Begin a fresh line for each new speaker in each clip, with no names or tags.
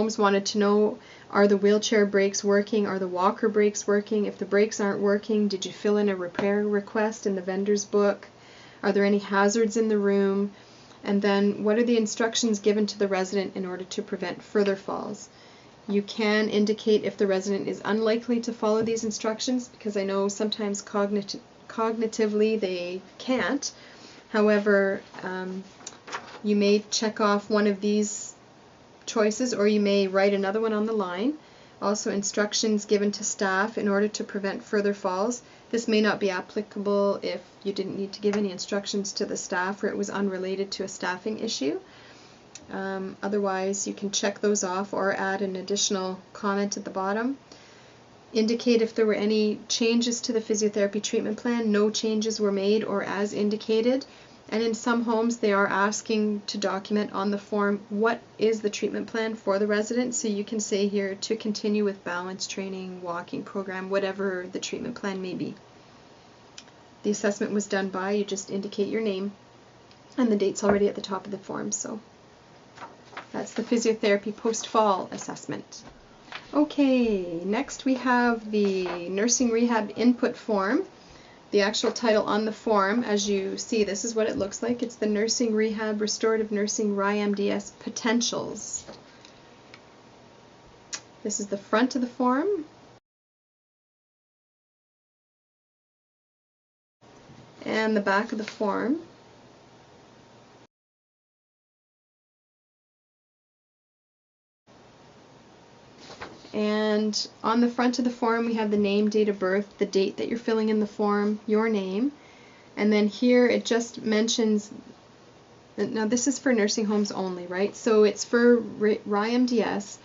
homes wanted to know, are the wheelchair brakes working? Are the walker brakes working? If the brakes aren't working, did you fill in a repair request in the vendor's book? Are there any hazards in the room? And then what are the instructions given to the resident in order to prevent further falls? You can indicate if the resident is unlikely to follow these instructions, because I know sometimes cognitively they can't. However, you may check off one of these choices, or you may write another one on the line. Also, instructions given to staff in order to prevent further falls. This may not be applicable if you didn't need to give any instructions to the staff or it was unrelated to a staffing issue. Otherwise, you can check those off or add an additional comment at the bottom. Indicate if there were any changes to the physiotherapy treatment plan. No changes were made or as indicated. And in some homes, they are asking to document on the form what is the treatment plan for the resident. So you can say here to continue with balance training, walking program, whatever the treatment plan may be. The assessment was done by, you just indicate your name, and the date's already at the top of the form. So that's the physiotherapy post-fall assessment. Okay, next we have the nursing rehab input form. The actual title on the form, as you see, this is what it looks like. It's the Nursing Rehab Restorative Nursing RIMDS Potentials. This is the front of the form. And the back of the form. And on the front of the form we have the name, date of birth, the date that you're filling in the form, your name, and then here it just mentions, now this is for nursing homes only, right? So it's for RIMDS.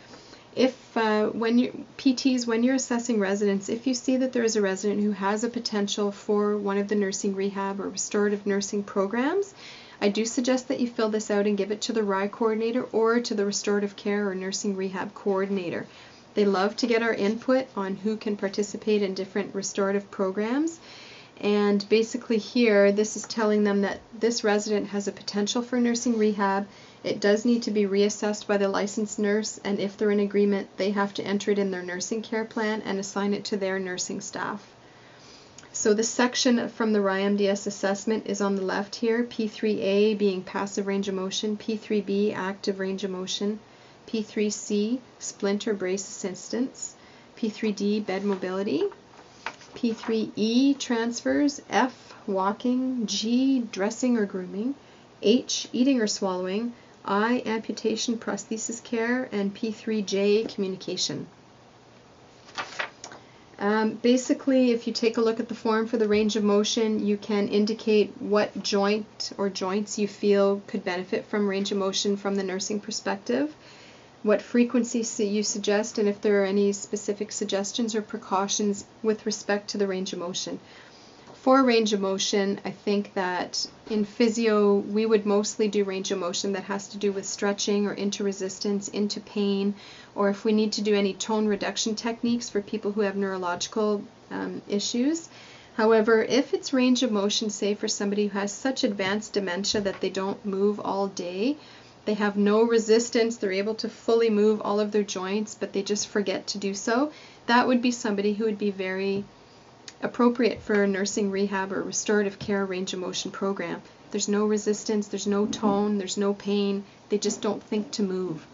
If PTs, when you're assessing residents, if you see that there is a resident who has a potential for one of the nursing rehab or restorative nursing programs, I do suggest that you fill this out and give it to the RI coordinator or to the restorative care or nursing rehab coordinator. They love to get our input on who can participate in different restorative programs. And basically here, this is telling them that this resident has a potential for nursing rehab. It does need to be reassessed by the licensed nurse, and if they're in agreement, they have to enter it in their nursing care plan and assign it to their nursing staff. So the section from the RIMDS assessment is on the left here, P3A being passive range of motion, P3B active range of motion, P3C splinter brace assistance, P3D bed mobility, P3E transfers, F walking, G dressing or grooming, H eating or swallowing, I amputation prosthesis care, and P3J communication. Basically, if you take a look at the form for the range of motion, you can indicate what joint or joints you feel could benefit from range of motion from the nursing perspective, what frequency you suggest, and if there are any specific suggestions or precautions with respect to the range of motion. For range of motion, I think that in physio we would mostly do range of motion that has to do with stretching or into resistance, into pain, or if we need to do any tone reduction techniques for people who have neurological issues. However, if it's range of motion, say for somebody who has such advanced dementia that they don't move all day, they have no resistance, they're able to fully move all of their joints, but they just forget to do so, that would be somebody who would be very appropriate for a nursing rehab or restorative care range of motion program. There's no resistance, there's no tone, there's no pain, they just don't think to move.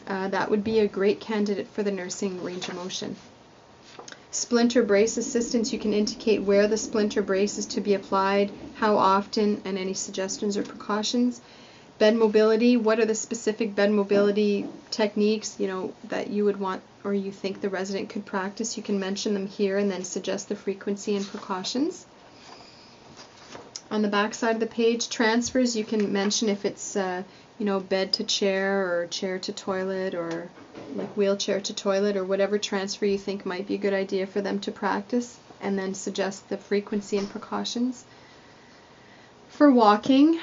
That would be a great candidate for the nursing range of motion. Splinter brace assistance, you can indicate where the splinter brace is to be applied, how often, and any suggestions or precautions. Bed mobility, what are the specific bed mobility techniques, that you would want or you think the resident could practice? You can mention them here and then suggest the frequency and precautions. On the back side of the page, transfers, you can mention if it's bed to chair or chair to toilet or like wheelchair to toilet or whatever transfer you think might be a good idea for them to practice, and then suggest the frequency and precautions. For walking,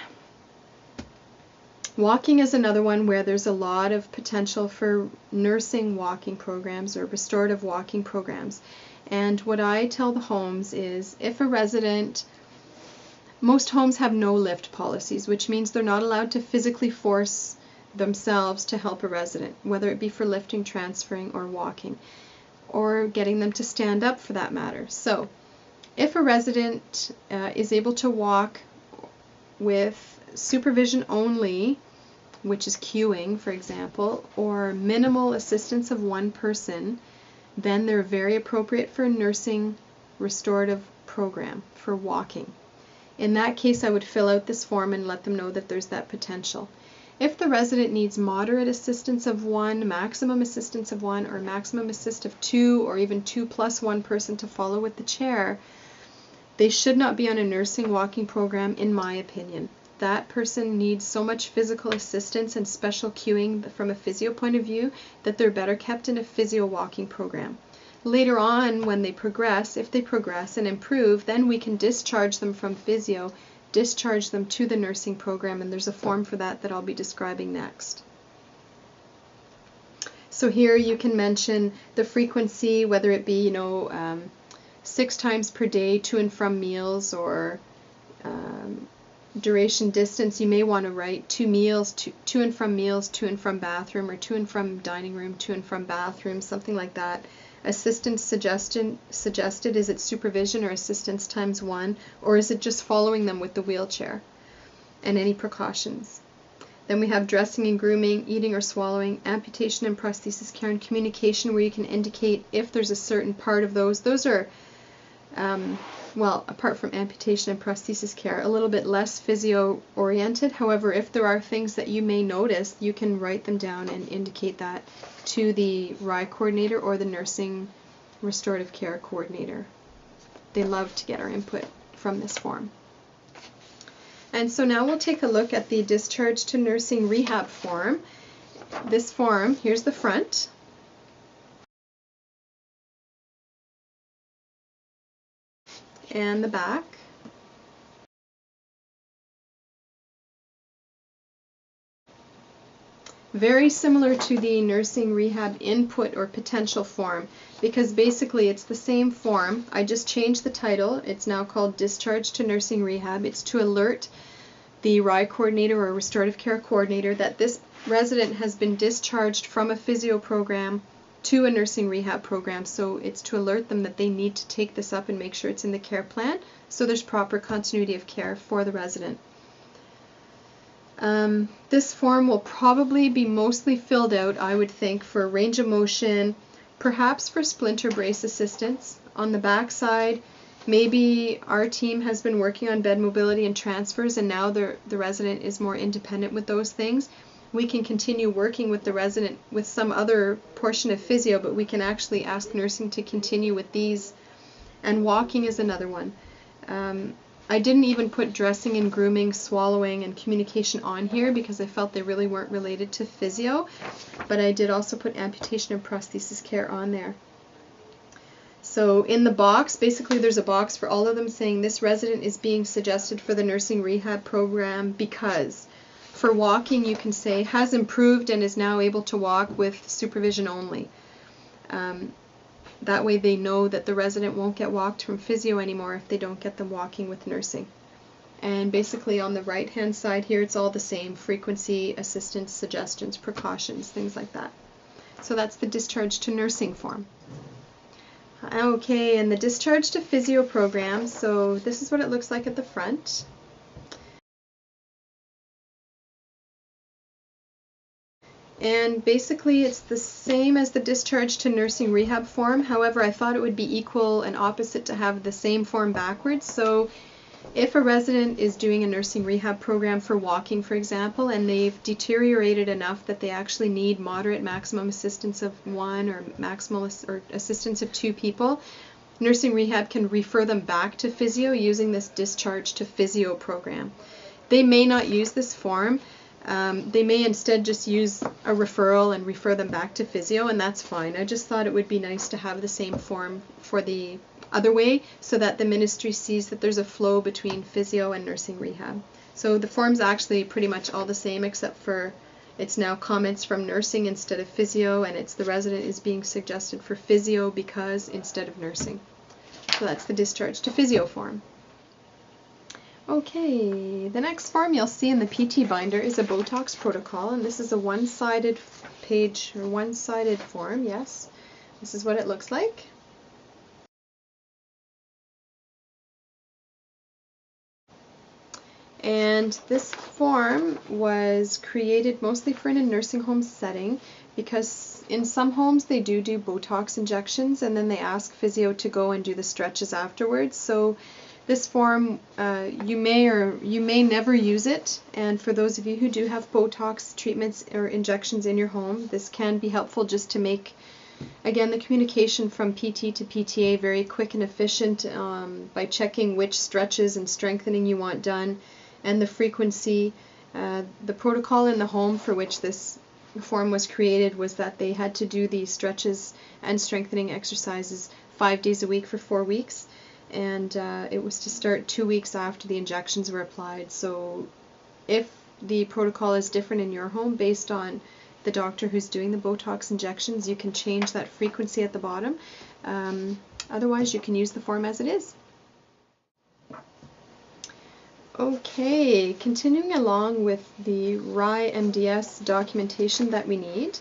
walking is another one where there's a lot of potential for nursing walking programs or restorative walking programs. And what I tell the homes is, if a resident, most homes have no lift policies, which means they're not allowed to physically force themselves to help a resident, whether it be for lifting, transferring, or walking, or getting them to stand up for that matter. So if a resident is able to walk with supervision only, which is queuing, for example, or minimal assistance of one person, then they're very appropriate for a nursing restorative program for walking. In that case, I would fill out this form and let them know that there's that potential. If the resident needs moderate assistance of one, maximum assistance of one, or maximum assist of two, or even 2 + 1 person to follow with the chair, they should not be on a nursing walking program, in my opinion. That person needs so much physical assistance and special cueing from a physio point of view that they're better kept in a physio walking program. Later on, when they progress, if they progress and improve, then we can discharge them from physio, discharge them to the nursing program, and there's a form for that I'll be describing next. So here you can mention the frequency, whether it be 6 times per day to and from meals, or duration, distance. You may want to write 2 meals, to and from meals, to and from bathroom, or to and from dining room, to and from bathroom, something like that. Assistance suggested, is it supervision or assistance ×1, or is it just following them with the wheelchair? And any precautions. Then we have dressing and grooming, eating or swallowing, amputation and prosthesis care, and communication, where you can indicate if there's a certain part of those. Those are, well, apart from amputation and prosthesis care, a little bit less physio-oriented. However, if there are things that you may notice, you can write them down and indicate that to the RI coordinator or the nursing restorative care coordinator. They love to get our input from this form. And so now we'll take a look at the discharge to nursing rehab form. This form, here's the front. And the back. Very similar to the nursing rehab input or potential form, because basically it's the same form. I just changed the title. It's now called Discharge to Nursing Rehab. It's to alert the RI coordinator or restorative care coordinator that this resident has been discharged from a physio program to a nursing rehab program. So it's to alert them that they need to take this up and make sure it's in the care plan, so there's proper continuity of care for the resident. This form will probably be mostly filled out, I would think, for range of motion, perhaps for splinter brace assistance. On the back side, maybe our team has been working on bed mobility and transfers, and now the resident is more independent with those things. We can continue working with the resident with some other portion of physio, but we can actually ask nursing to continue with these. And walking is another one. I didn't even put dressing and grooming, swallowing, and communication on here because I felt they really weren't related to physio, but I did also put amputation and prosthesis care on there. So in the box, basically there's a box for all of them saying this resident is being suggested for the nursing rehab program because. For walking, you can say has improved and is now able to walk with supervision only. That way they know that the resident won't get walked from physio anymore if they don't get them walking with nursing. And basically on the right hand side here, it's all the same: frequency, assistance, suggestions, precautions, things like that. So that's the discharge to nursing form. Okay, and the discharge to physio program, so this is what it looks like at the front. And basically it's the same as the discharge to nursing rehab form. However, I thought it would be equal and opposite to have the same form backwards. So if a resident is doing a nursing rehab program for walking, for example, and they've deteriorated enough that they actually need moderate maximum assistance of 1 or maximal or assistance of 2 people, nursing rehab can refer them back to physio using this discharge to physio program. They may not use this form. They may instead just use a referral and refer them back to physio, and that's fine. I just thought it would be nice to have the same form for the other way so that the ministry sees that there's a flow between physio and nursing rehab. So the form's actually pretty much all the same, except for it's now comments from nursing instead of physio, and it's the resident is being suggested for physio because instead of nursing. So that's the discharge to physio form. Okay, the next form you'll see in the PT binder is a Botox protocol, and this is a one-sided page, or one-sided form, yes. This is what it looks like. And this form was created mostly for in a nursing home setting, because in some homes they do Botox injections and then they ask physio to go and do the stretches afterwards. So this form, you may never use it, and for those of you who do have Botox treatments or injections in your home, this can be helpful just to make, again, the communication from PT to PTA very quick and efficient by checking which stretches and strengthening you want done and the frequency. The protocol in the home for which this form was created was that they had to do these stretches and strengthening exercises 5 days a week for 4 weeks, and it was to start 2 weeks after the injections were applied. So if the protocol is different in your home based on the doctor who's doing the Botox injections, you can change that frequency at the bottom. Otherwise, you can use the form as it is. Okay, continuing along with the RYMDS documentation that we need.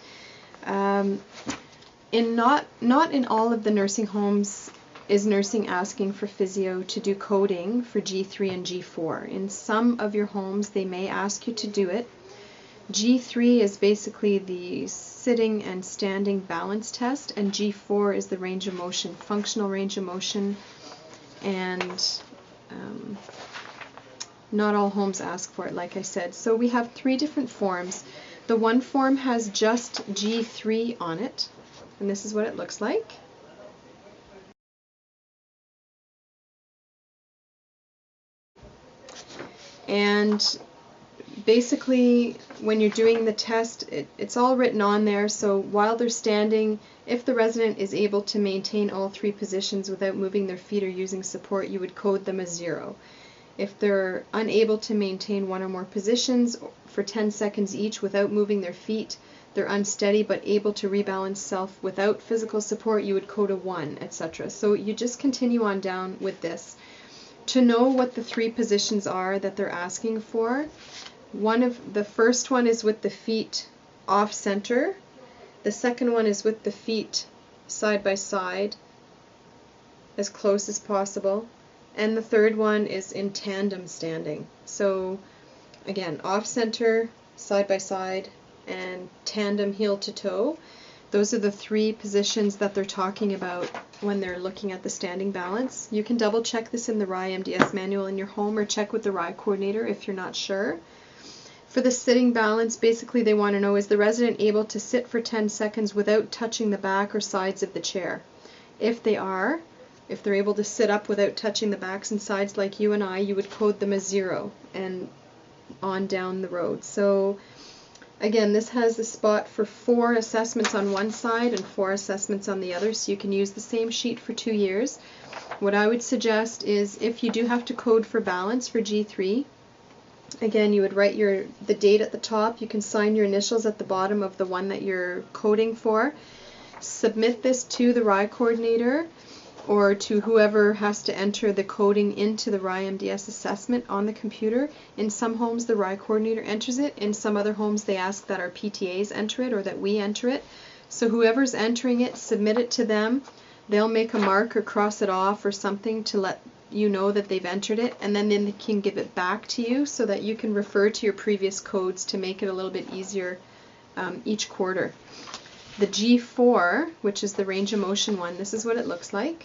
Not in all of the nursing homes is nursing asking for physio to do coding for G3 and G4. In some of your homes they may ask you to do it. G3 is basically the sitting and standing balance test, and G4 is the range of motion, functional range of motion, and not all homes ask for it, like I said. So we have 3 different forms. The one form has just G3 on it, and this is what it looks like. And basically, when you're doing the test, it's all written on there. So while they're standing, if the resident is able to maintain all 3 positions without moving their feet or using support, you would code them as 0. If they're unable to maintain 1 or more positions for 10 seconds each without moving their feet, they're unsteady but able to rebalance self without physical support, you would code a 1, etc. So you just continue on down with this. To know what the 3 positions are that they're asking for, the first one is with the feet off center, the second one is with the feet side by side as close as possible, and the third one is in tandem standing. So again, off center, side by side, and tandem heel to toe. Those are the 3 positions that they're talking about when they're looking at the standing balance. You can double check this in the RYMDS manual in your home, or check with the RY coordinator if you're not sure. For the sitting balance, basically they want to know, is the resident able to sit for 10 seconds without touching the back or sides of the chair? If they are, if they're able to sit up without touching the backs and sides like you and I, you would code them as 0 and on down the road. So again, this has a spot for 4 assessments on one side and 4 assessments on the other, so you can use the same sheet for 2 years. What I would suggest is, if you do have to code for balance for G3, again, you would write the date at the top. You can sign your initials at the bottom of the one that you're coding for. Submit this to the RY coordinator or to whoever has to enter the coding into the RYMDS assessment on the computer. In some homes the RY coordinator enters it. In some other homes they ask that our PTAs enter it or that we enter it. So whoever's entering it, submit it to them. They'll make a mark or cross it off or something to let you know that they've entered it, and then they can give it back to you so that you can refer to your previous codes to make it a little bit easier each quarter. The G4, which is the range of motion one, this is what it looks like.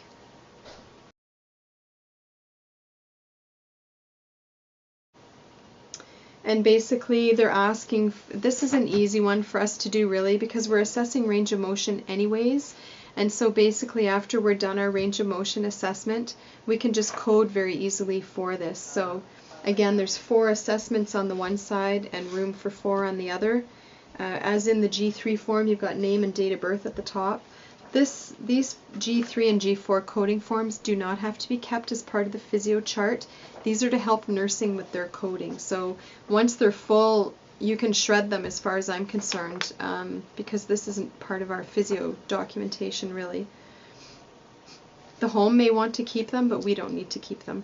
And basically they're asking, this is an easy one for us to do really, because we're assessing range of motion anyways. And so basically after we're done our range of motion assessment, we can just code very easily for this. So again, there's 4 assessments on the one side and room for 4 on the other. As in the G3 form, you've got name and date of birth at the top. These G3 and G4 coding forms do not have to be kept as part of the physio chart. These are to help nursing with their coding. So once they're full, you can shred them as far as I'm concerned, because this isn't part of our physio documentation really. The home may want to keep them, but we don't need to keep them.